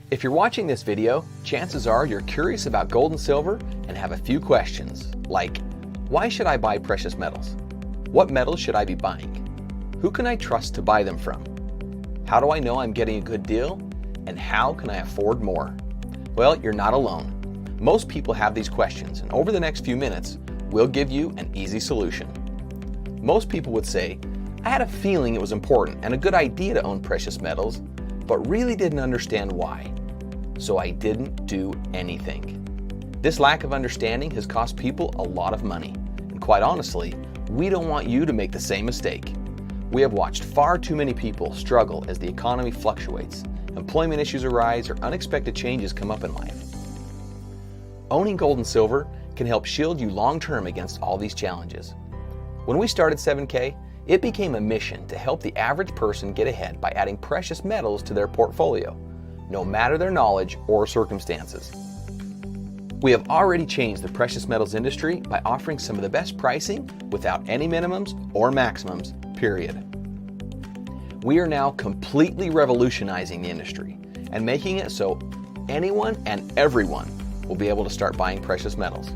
If you're watching this video, chances are you're curious about gold and silver and have a few questions, like, why should I buy precious metals? What metals should I be buying? Who can I trust to buy them from? How do I know I'm getting a good deal? And how can I afford more? Well, you're not alone. Most people have these questions, and over the next few minutes, we'll give you an easy solution. Most people would say, I had a feeling it was important and a good idea to own precious metals, but really didn't understand why. So I didn't do anything. This lack of understanding has cost people a lot of money. And quite honestly, we don't want you to make the same mistake. We have watched far too many people struggle as the economy fluctuates, employment issues arise, or unexpected changes come up in life. Owning gold and silver can help shield you long-term against all these challenges. When we started 7K, it became a mission to help the average person get ahead by adding precious metals to their portfolio, no matter their knowledge or circumstances. We have already changed the precious metals industry by offering some of the best pricing without any minimums or maximums, period. We are now completely revolutionizing the industry and making it so anyone and everyone will be able to start buying precious metals.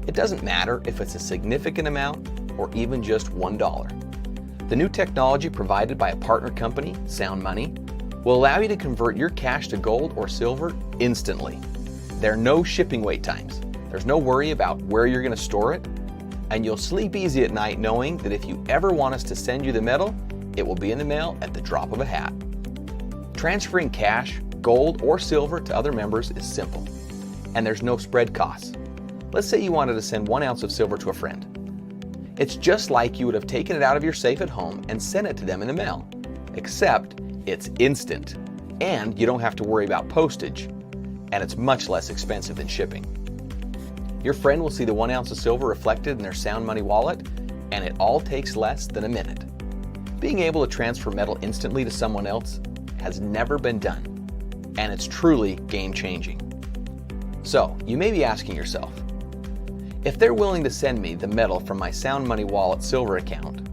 It doesn't matter if it's a significant amount or even just $1. The new technology provided by a partner company, Sound Money, will allow you to convert your cash to gold or silver instantly. There are no shipping wait times. There's no worry about where you're going to store it, and you'll sleep easy at night knowing that if you ever want us to send you the metal, it will be in the mail at the drop of a hat. Transferring cash, gold, or silver to other members is simple, and there's no spread costs. Let's say you wanted to send 1 ounce of silver to a friend. It's just like you would have taken it out of your safe at home and sent it to them in the mail, except it's instant, and you don't have to worry about postage, and it's much less expensive than shipping. Your friend will see the 1 ounce of silver reflected in their Sound Money wallet, and it all takes less than a minute. Being able to transfer metal instantly to someone else has never been done, and it's truly game-changing. So, you may be asking yourself, if they're willing to send me the metal from my Sound Money wallet silver account,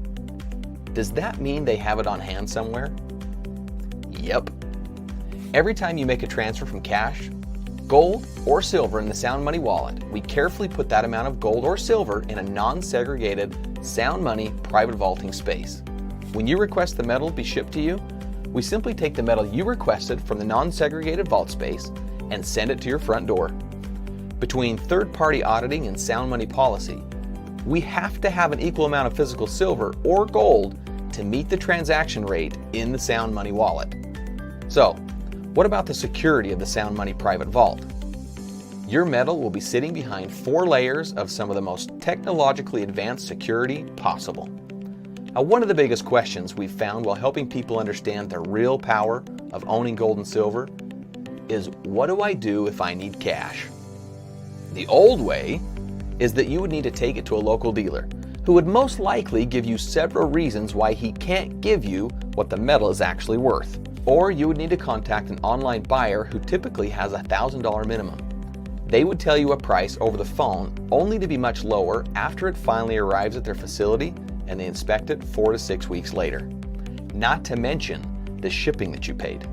does that mean they have it on hand somewhere? Yep. Every time you make a transfer from cash, gold, or silver in the Sound Money wallet, we carefully put that amount of gold or silver in a non-segregated Sound Money private vaulting space. When you request the metal be shipped to you, we simply take the metal you requested from the non-segregated vault space and send it to your front door. Between third-party auditing and Sound Money policy, we have to have an equal amount of physical silver or gold to meet the transaction rate in the Sound Money wallet. So, what about the security of the Sound Money private vault? Your metal will be sitting behind 4 layers of some of the most technologically advanced security possible. Now, one of the biggest questions we've found while helping people understand the real power of owning gold and silver is, what do I do if I need cash? The old way is that you would need to take it to a local dealer, who would most likely give you several reasons why he can't give you what the metal is actually worth. Or you would need to contact an online buyer who typically has a $1,000 minimum. They would tell you a price over the phone only to be much lower after it finally arrives at their facility and they inspect it 4 to 6 weeks later. Not to mention the shipping that you paid.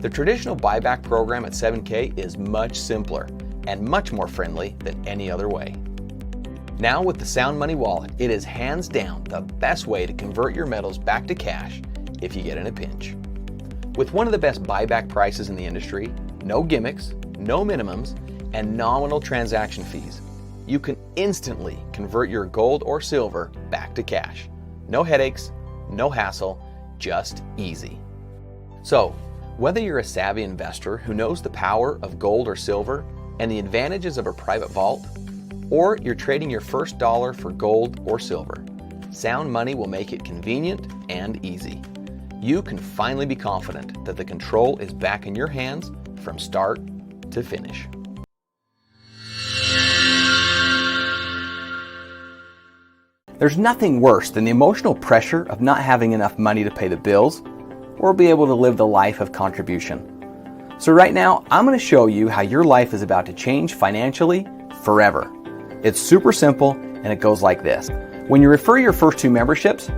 The traditional buyback program at 7K is much simpler and much more friendly than any other way. Now with the Sound Money wallet, it is hands down the best way to convert your metals back to cash if you get in a pinch. With one of the best buyback prices in the industry, no gimmicks, no minimums, and nominal transaction fees, you can instantly convert your gold or silver back to cash. No headaches, no hassle, just easy. So, whether you're a savvy investor who knows the power of gold or silver and the advantages of a private vault, or you're trading your first dollar for gold or silver, Sound Money will make it convenient and easy. You can finally be confident that the control is back in your hands from start to finish. There's nothing worse than the emotional pressure of not having enough money to pay the bills or be able to live the life of contribution. So right now, I'm going to show you how your life is about to change financially forever. It's super simple and it goes like this. When you refer your first 2 memberships,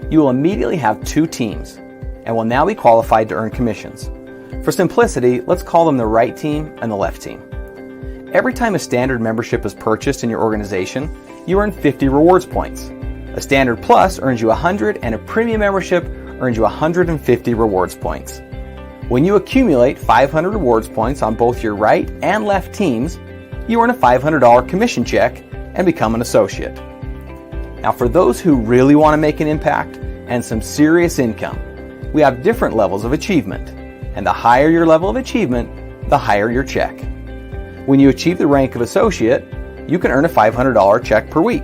you will immediately have 2 teams and will now be qualified to earn commissions. For simplicity, let's call them the right team and the left team. Every time a standard membership is purchased in your organization, you earn 50 rewards points. A standard plus earns you 100 and a premium membership earns you 150 rewards points. When you accumulate 500 rewards points on both your right and left teams, you earn a $500 commission check and become an associate. Now for those who really want to make an impact and some serious income, we have different levels of achievement. And the higher your level of achievement, the higher your check. When you achieve the rank of associate, you can earn a $500 check per week.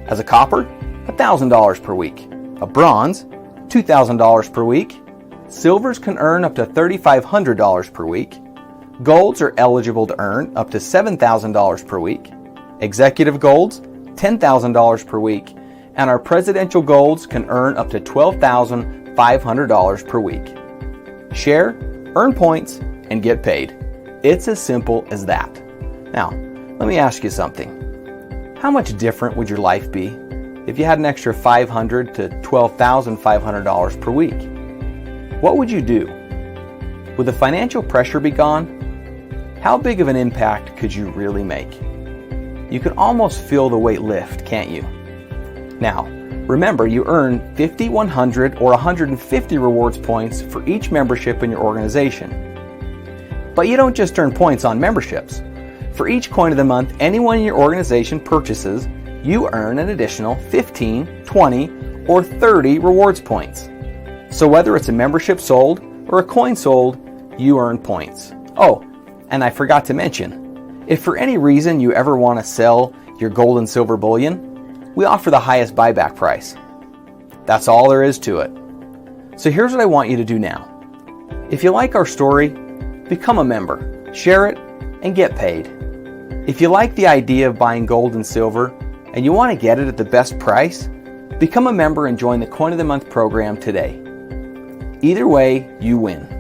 As a copper, $1,000 per week. A bronze, $2,000 per week. Silvers can earn up to $3,500 per week. Golds are eligible to earn up to $7,000 per week. Executive golds, $10,000 per week. And our presidential golds can earn up to $12,500 per week. Share, earn points, and get paid. It's as simple as that. Now, let me ask you something. How much different would your life be if you had an extra $500 to $12,500 per week? What would you do? Would the financial pressure be gone? How big of an impact could you really make? You can almost feel the weight lift, can't you? Now, remember you earn 50, 100, or 150 rewards points for each membership in your organization. But you don't just earn points on memberships. For each coin of the month anyone in your organization purchases, you earn an additional 15, 20, or 30 rewards points. So whether it's a membership sold or a coin sold, you earn points. Oh, and I forgot to mention, if for any reason you ever want to sell your gold and silver bullion, we offer the highest buyback price. That's all there is to it. So here's what I want you to do now. If you like our story, become a member, share it, and get paid. If you like the idea of buying gold and silver and you want to get it at the best price, become a member and join the Coin of the Month program today. Either way, you win.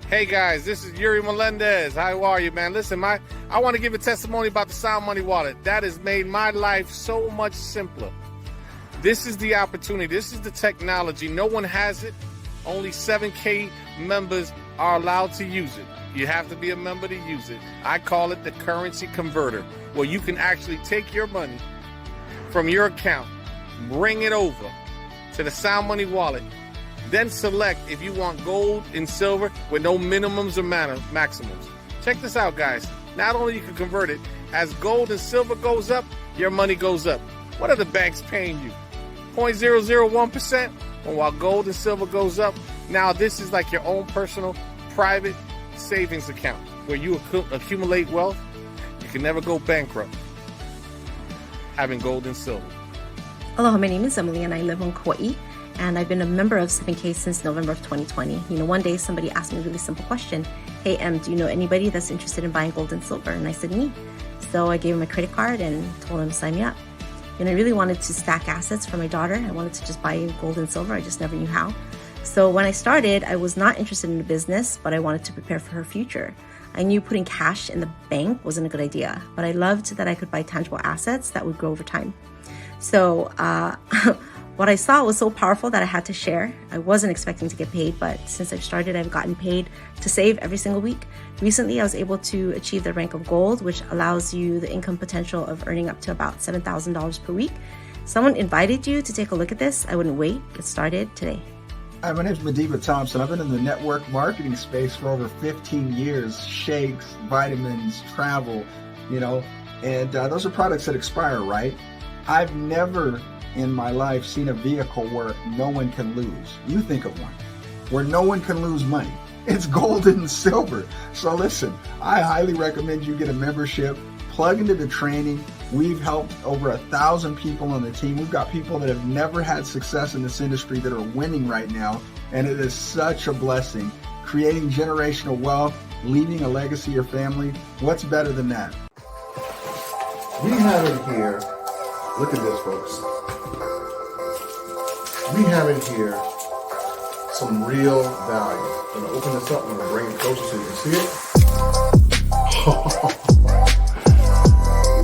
Hey guys, this is Yuri Melendez. How are you, man? Listen, I want to give a testimony about the Sound Money Wallet. That has made my life so much simpler. This is the opportunity. This is the technology. No one has it. Only 7K members are allowed to use it. You have to be a member to use it. I call it the currency converter, where you can actually take your money from your account, bring it over to the Sound Money Wallet, then select if you want gold and silver with no minimums or maximums. Check this out, guys. Not only you can convert it, as gold and silver goes up, your money goes up. What are the banks paying you? 0.001%? Well, while gold and silver goes up, now this is like your own personal private savings account where you accumulate wealth. You can never go bankrupt having gold and silver. Hello, my name is Emily and I live in Kauai. And I've been a member of 7K since November of 2020. One day somebody asked me a really simple question. Hey, do you know anybody that's interested in buying gold and silver? And I said, me. So I gave him my credit card and told him to sign me up. And I really wanted to stack assets for my daughter. I wanted to just buy gold and silver. I just never knew how. So when I started, I was not interested in the business, but I wanted to prepare for her future. I knew putting cash in the bank wasn't a good idea, but I loved that I could buy tangible assets that would grow over time. So, what I saw was so powerful that I had to share. I wasn't expecting to get paid, but since I've started, I've gotten paid to save every single week. Recently, I was able to achieve the rank of gold, which allows you the income potential of earning up to about $7,000 per week. Someone invited you to take a look at this. I wouldn't wait. Get started today. Hi, my name is Madiba Thompson. I've been in the network marketing space for over 15 years. Shakes, vitamins, travel, And those are products that expire, right? I've never in my life seen a vehicle where no one can lose. You think of one where no one can lose money. It's gold and silver. So listen, I highly recommend you get a membership, plug into the training. We've helped over 1,000 people on the team. We've got people that have never had success in this industry that are winning right now. And it is such a blessing. Creating generational wealth, leaving a legacy to your family. What's better than that? We have in here, look at this, folks. We have in here some real value. I'm gonna open this up, I'm gonna bring it closer so you can see it.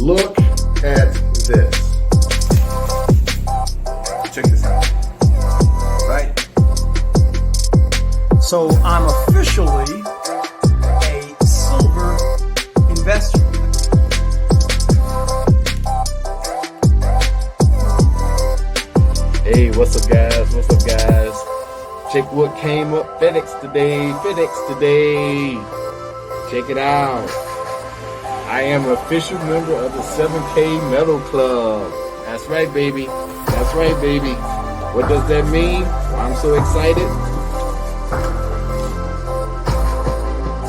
Look at this. Check this out. Right? So I'm officially a silver investor. Hey, what's up guys? What's up guys? Check what came up FedEx today. Check it out. I am an official member of the 7K Metal Club. That's right, baby. That's right, baby. What does that mean? I'm so excited.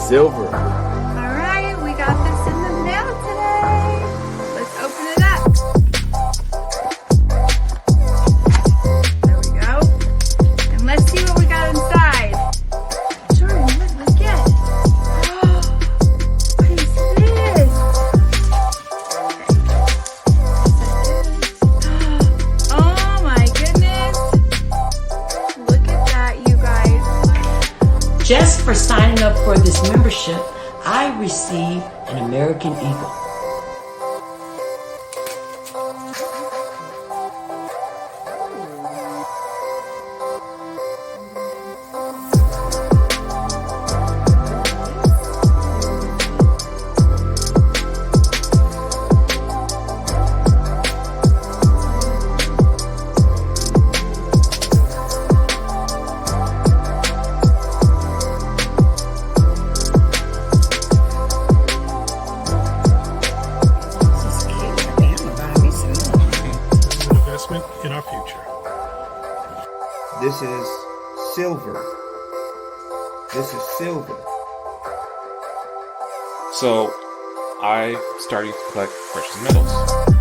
Silver. All right, we got this in the mail today. Let's open it up. There we go. And let's see what we got inside. Jordan, let's get it. What is this? Oh my goodness. Look at that, you guys. Just for signing up for this membership, I receive an American Eagle. In our future. This is silver. This is silver. So I started to collect precious metals.